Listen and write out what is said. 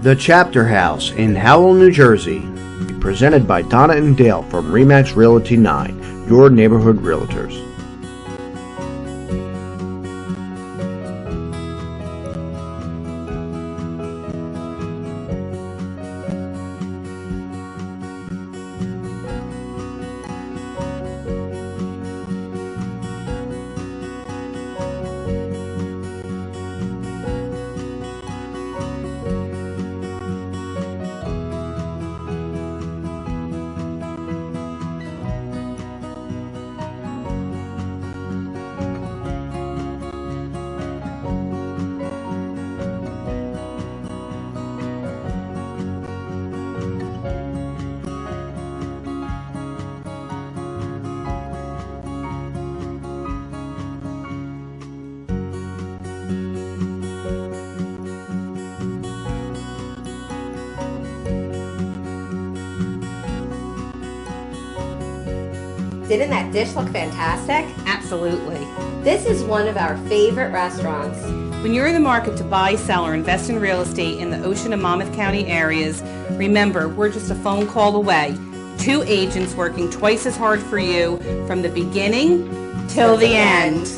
The Chapter House in Howell, New Jersey. Presented by Donna and Dale from RE/MAX Realty 9, your neighborhood realtors. Didn't that dish look fantastic? Absolutely. This is one of our favorite restaurants. When you're in the market to buy, sell, or invest in real estate in the Ocean and Monmouth County areas, remember, we're just a phone call away. 2 agents working twice as hard for you from the beginning till the end.